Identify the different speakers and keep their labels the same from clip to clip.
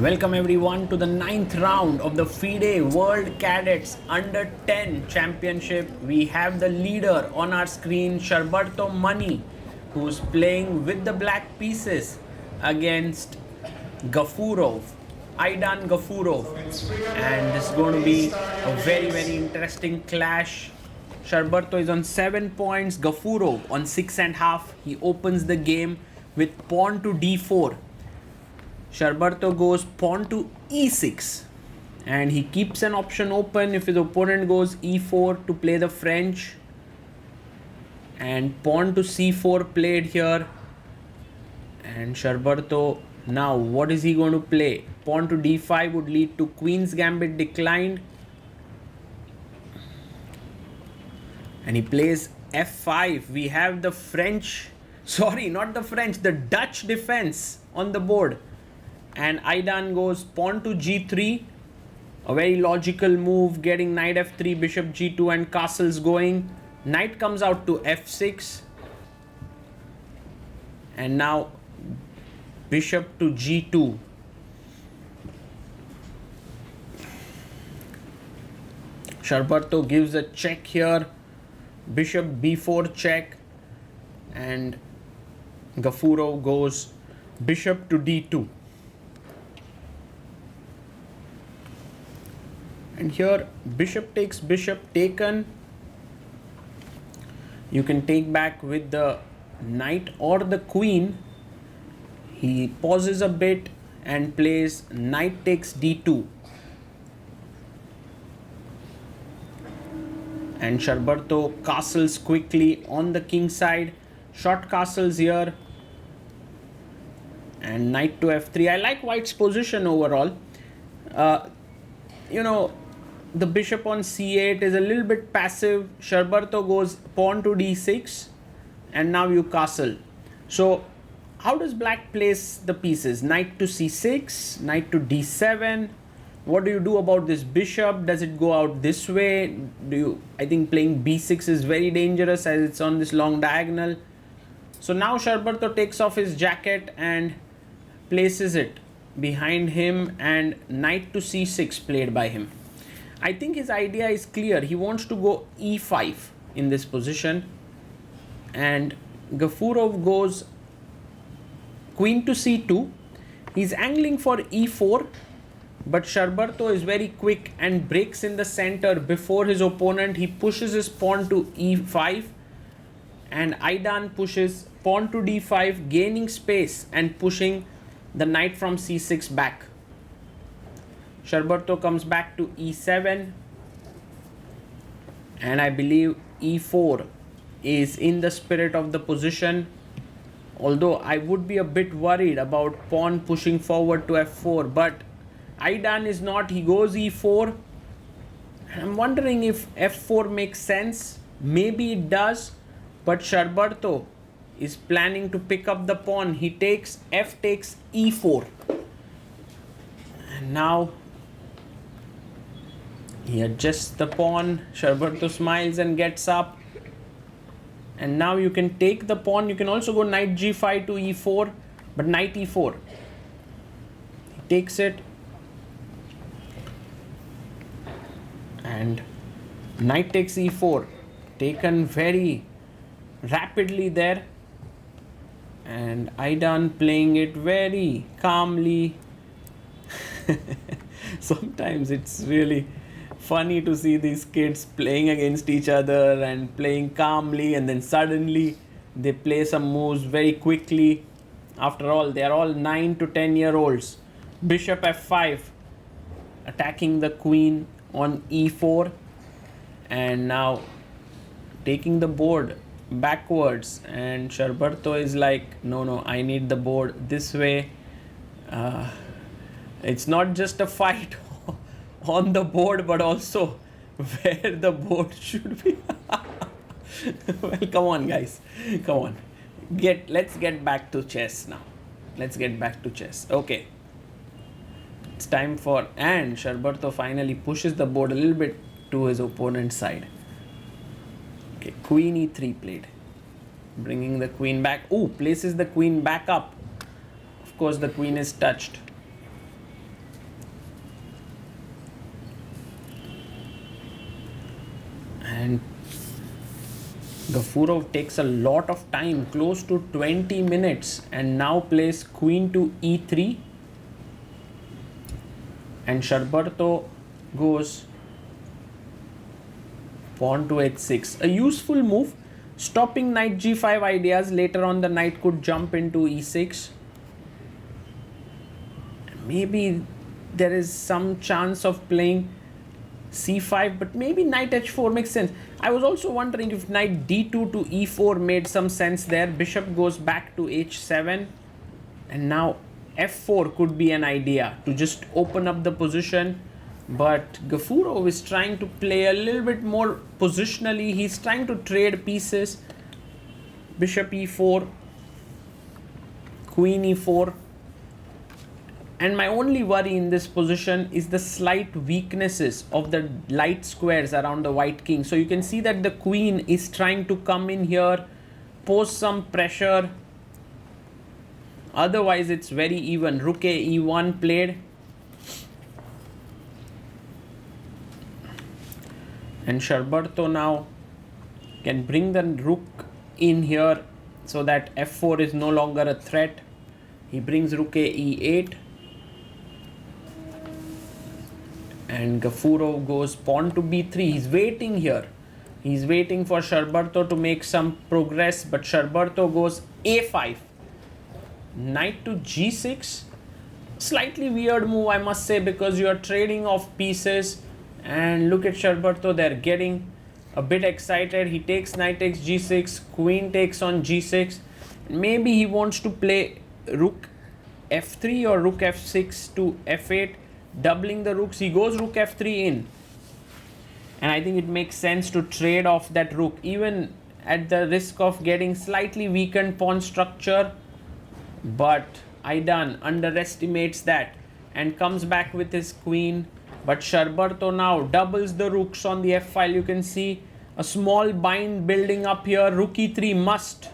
Speaker 1: Welcome everyone to the 9th round of the FIDE World Cadets Under 10 Championship. We have the leader on our screen, Sarbartho Mani, who's playing with the black pieces against Gafurov, Aidan Gafurov. And this is going to be a very interesting clash. Sarbartho is on 7 points, Gafurov on 6.5. He opens the game with pawn to d4. Sarbartho goes pawn to e6 and he keeps an option open if his opponent goes e4 to play the French, and pawn to c4 played here. And Sarbartho, now what is he going to play? Pawn to d5 would lead to Queen's Gambit declined, and he plays f5. We have the French, sorry, not the French, the Dutch defense on the board. And Aidan goes pawn to g3, a very logical move, getting knight f3, bishop g2 and castles going. Knight comes out to f6, and now bishop to g2. Sarbartho gives a check here, bishop b4 check, and Gafurov goes bishop to d2. And here bishop takes bishop taken. You can take back with the knight or the queen. He pauses a bit and plays knight takes d2. And Sarbartho castles quickly on the king side. Short castles here. And knight to f3. I like white's position overall. The bishop on c8 is a little bit passive. Sarbartho goes pawn to d6 and now you castle. So how does black place the pieces? Knight to c6, knight to d7. What do you do about this bishop? Does it go out this way? I think playing b6 is very dangerous as it's on this long diagonal. So now Sarbartho takes off his jacket and places it behind him, and knight to c6 played by him. I think his idea is clear. He wants to go e5 in this position, and Gafurov goes queen to c2. He's angling for e4, but Sarbartho is very quick and breaks in the center before his opponent. He pushes his pawn to e5, and Aidan pushes pawn to d5, gaining space and pushing the knight from c6 back. Sarbartho comes back to e7, and I believe e4 is in the spirit of the position, although I would be a bit worried about pawn pushing forward to f4, but Aidan is not. He goes e4, and I'm wondering if f4 makes sense. Maybe it does, but Sarbartho is planning to pick up the pawn. He takes f takes e4, and now he adjusts the pawn. Sarbartho smiles and gets up, and now you can take the pawn. You can also go knight g5 to e4, but knight e4. He takes it, and knight takes e4, taken very rapidly there, and Aidan playing it very calmly. Sometimes it's really funny to see these kids playing against each other and playing calmly, and then suddenly they play some moves very quickly. After all, they are all 9 to 10-year-olds. Bishop f5, attacking the queen on e4, and now taking the board backwards, and Sarbartho is like, no, I need the board this way. It's not just a fight on the board, but also where the board should be. Well, come on guys, come on, let's get back to chess now. Let's get back to chess. Okay, it's time for, and Sarbartho finally pushes the board a little bit to his opponent's side. Okay, queen e3 played, bringing the queen back. Places the queen back up. Of course, the queen is touched. And Gafurov takes a lot of time, close to 20 minutes, and now plays queen to e3. And Sarbartho goes pawn to h6. A useful move, stopping knight g5 ideas. Later on the knight could jump into e6. Maybe there is some chance of playing c5, but maybe knight h4 makes sense. I was also wondering if knight d2 to e4 made some sense there. Bishop goes back to h7, and now f4 could be an idea to just open up the position. But Gafurov is trying to play a little bit more positionally. He's trying to trade pieces. Bishop e4, queen e4. And my only worry in this position is the slight weaknesses of the light squares around the white king. So you can see that the queen is trying to come in here, pose some pressure. Otherwise, it's very even. Rook a e1 played. And Sarbartho now can bring the rook in here so that f4 is no longer a threat. He brings rook a e8. And Gafurov goes pawn to b3. He's waiting here. He's waiting for Sarbartho to make some progress. But Sarbartho goes a5. Knight to g6. Slightly weird move, I must say, because you are trading off pieces. And look at Sarbartho, they're getting a bit excited. He takes knight takes g6. Queen takes on g6. Maybe he wants to play rook f3 or rook f6 to f8. Doubling the rooks. He goes rook f3 in, and I think it makes sense to trade off that rook, even at the risk of getting slightly weakened pawn structure. But Aidan underestimates that and comes back with his queen. But Sarbartho now doubles the rooks on the f file. You can see a small bind building up here. Rook e3 must,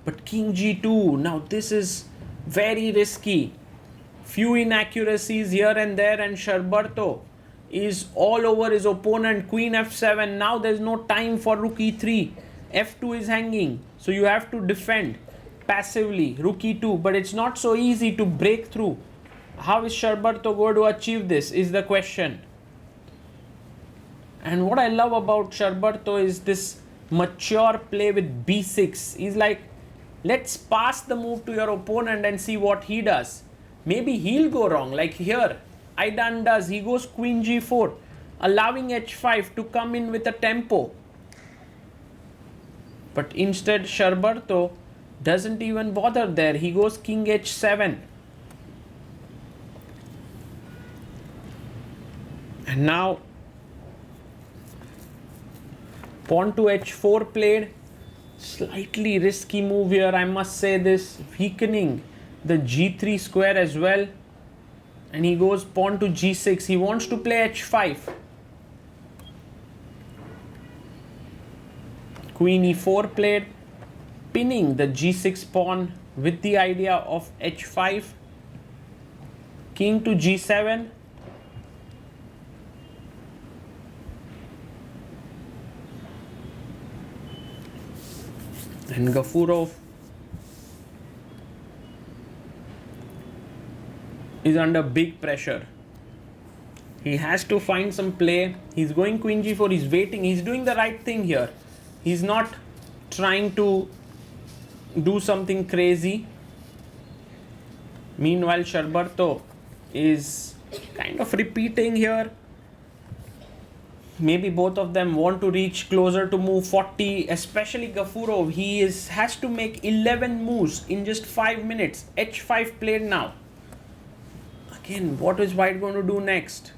Speaker 1: but king g2. Now this is very risky. Few inaccuracies here and there, and Sarbartho is all over his opponent. Queen f7. Now there's no time for rook e3. f2 is hanging, so you have to defend passively. Rook e2, but it's not so easy to break through. How is Sarbartho going to achieve this is the question. And what I love about Sarbartho is this mature play with b6. He's like, let's pass the move to your opponent and see what he does. Maybe he'll go wrong, like here Aidan does. He goes queen g4, allowing h5 to come in with a tempo. But instead Sarbartho doesn't even bother there. He goes king h7. And now pawn to h4 played. Slightly risky move here, I must say this, weakening the g3 square as well. And he goes pawn to g6. He wants to play h5. Queen e4 played, pinning the g6 pawn with the idea of h5. King to g7. And Gafurov is under big pressure. He has to find some play. He's going queen g4. He's waiting. He's doing the right thing here. He's not trying to do something crazy. Meanwhile, Sarbartho is kind of repeating here. Maybe both of them want to reach closer to move 40, especially Gafurov. He has to make 11 moves in just 5 minutes. h5 played now. Again, what is white going to do next?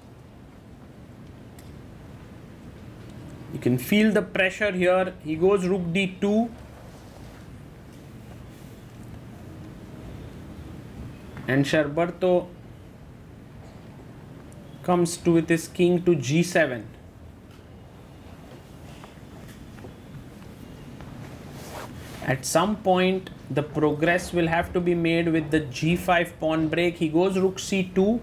Speaker 1: You can feel the pressure here. He goes rook d2. And Sarbartho comes to with his king to g7. At some point, the progress will have to be made with the g5 pawn break. He goes rook c2.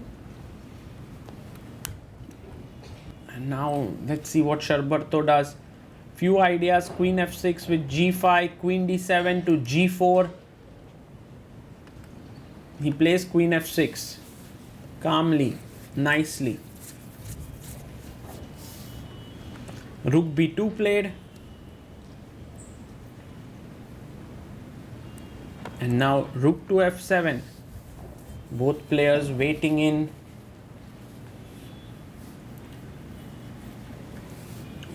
Speaker 1: And now let's see what Sarbartho does. few ideas. Queen f6 with g5, queen d7 to g4. He plays queen f6 calmly, nicely. Rook b2 played. And now rook to f7. Both players waiting in.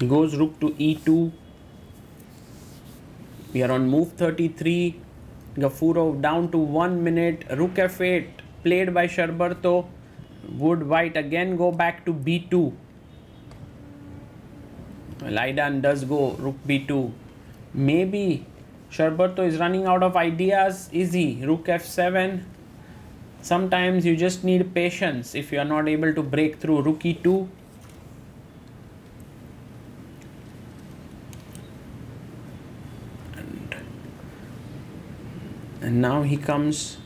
Speaker 1: He goes rook to e2. We are on move 33. Gafurov down to 1 minute. Rook f8 played by Sarbartho. Would white again go back to b2? Well, Aidan does go rook b2. Maybe Sarbartho is running out of ideas. Is he? Rook f7. Sometimes you just need patience if you are not able to break through. Rook e2. And now he comes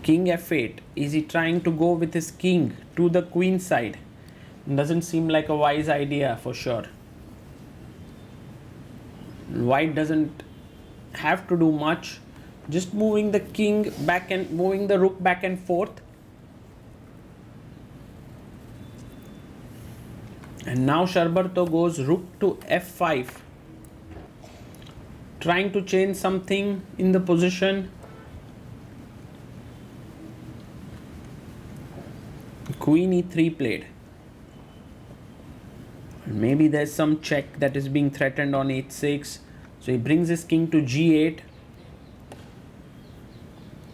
Speaker 1: king f8. Is he trying to go with his king to the queen side? Doesn't seem like a wise idea for sure. White doesn't have to do much, just moving the king back and moving the rook back and forth. And now Sarbartho goes rook to f5, trying to change something in the position. Queen e3 played. Maybe there's some check that is being threatened on h6. So he brings his king to g8.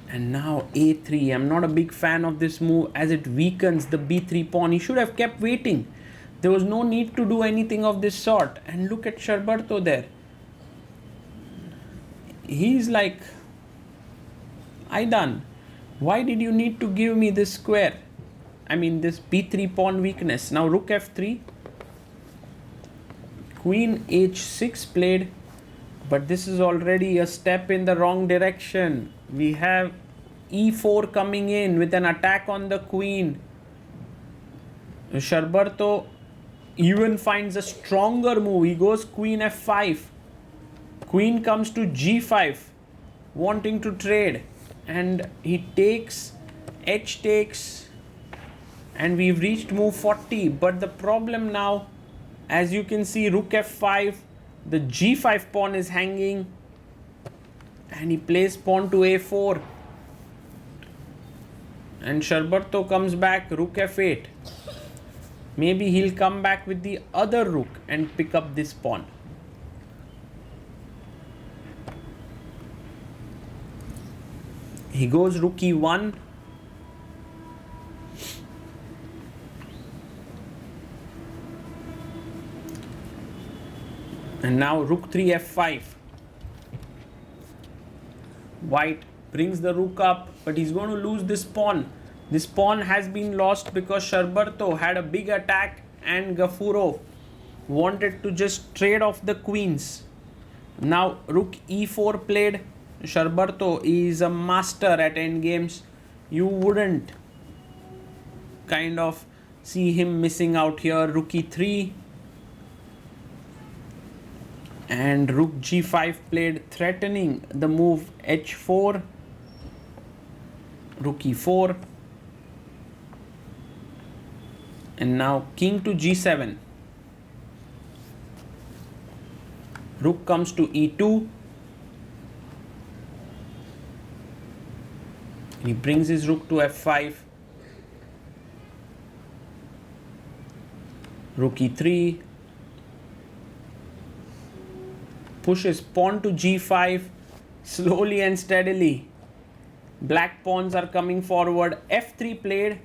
Speaker 1: And now a3. I'm not a big fan of this move as it weakens the b3 pawn. He should have kept waiting. There was no need to do anything of this sort. And look at Sarbartho there. He's like, Aidan, why did you need to give me this square? I mean this b3 pawn weakness. Now rook f3. Queen h6 played. But this is already a step in the wrong direction. We have e4 coming in with an attack on the queen. Sarbartho even finds a stronger move. He goes queen f5. Queen comes to g5, wanting to trade. And he takes, h takes. And we've reached move 40. But the problem now, as you can see, rook f5. The g5 pawn is hanging. And he plays pawn to a4. And Sarbartho comes back, rook f8. Maybe he'll come back with the other rook and pick up this pawn. He goes rook e1. And now rook 3 f5. White brings the rook up, but he's going to lose this pawn. This pawn has been lost because Sarbartho had a big attack and Gafurov wanted to just trade off the queens. Now rook e4 played. Sarbartho is a master at endgames. You wouldn't kind of see him missing out here. Rook e3. And rook g5 played, threatening the move h4. Rook e4. And now king to g7. Rook comes to e2. He brings his rook to f5. Rook e3. Pushes pawn to g5 slowly and steadily. Black pawns are coming forward. f3 played.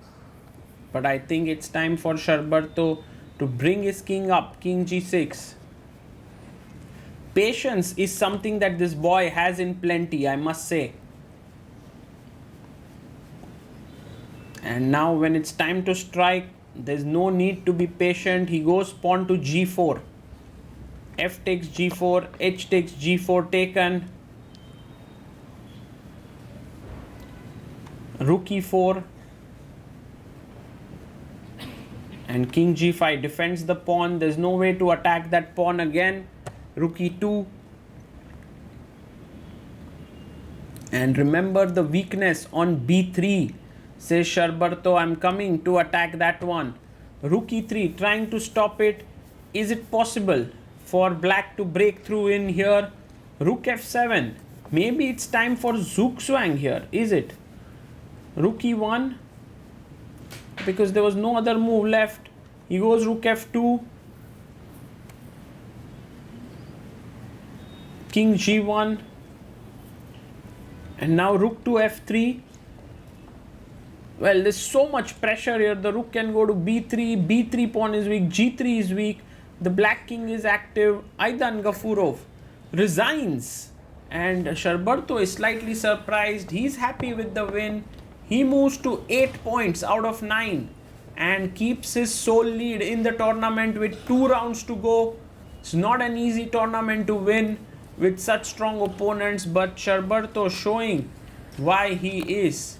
Speaker 1: But I think it's time for Sarbartho to bring his king up. King g6. Patience is something that this boy has in plenty, I must say. And now when it's time to strike, there's no need to be patient. He goes pawn to g4. F takes g4, h takes g4 taken. Rook e4. And king g5 defends the pawn. There's no way to attack that pawn again. Rook e2. And remember the weakness on b3. Says Sarbartho, I'm coming to attack that one. Rook e3, trying to stop it. Is it possible for black to break through in here? Rook f7. Maybe it's time for zugzwang here, is it? Rook e1. Because there was no other move left. He goes rook f2. King g1. And now rook to f3. Well, there's so much pressure here. The rook can go to b3. b3 pawn is weak. g3 is weak. The black king is active. Aidan Gafurov resigns. And Sarbartho is slightly surprised. He's happy with the win. He moves to 8 points out of 9 and keeps his sole lead in the tournament with 2 rounds to go. It's not an easy tournament to win with such strong opponents, but Sarbartho showing why he is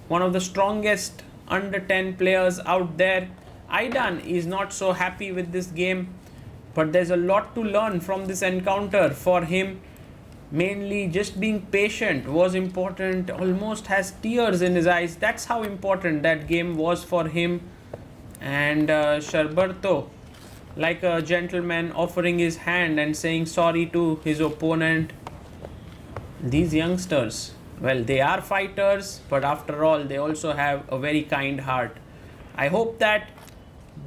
Speaker 1: one of the strongest under 10 players out there. Aidan is not so happy with this game, but there's a lot to learn from this encounter for him. Mainly just being patient was important. Almost has tears in his eyes. That's how important that game was for him. And Sarbartho, like a gentleman, offering his hand and saying sorry to his opponent. These youngsters, well, they are fighters, but after all, they also have a very kind heart. I hope that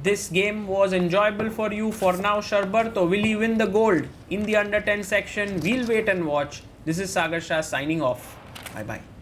Speaker 1: this game was enjoyable for you. For now, Sarbartho, will he win the gold in the under 10 section? We'll wait and watch. This is Sagar Shah signing off. Bye bye.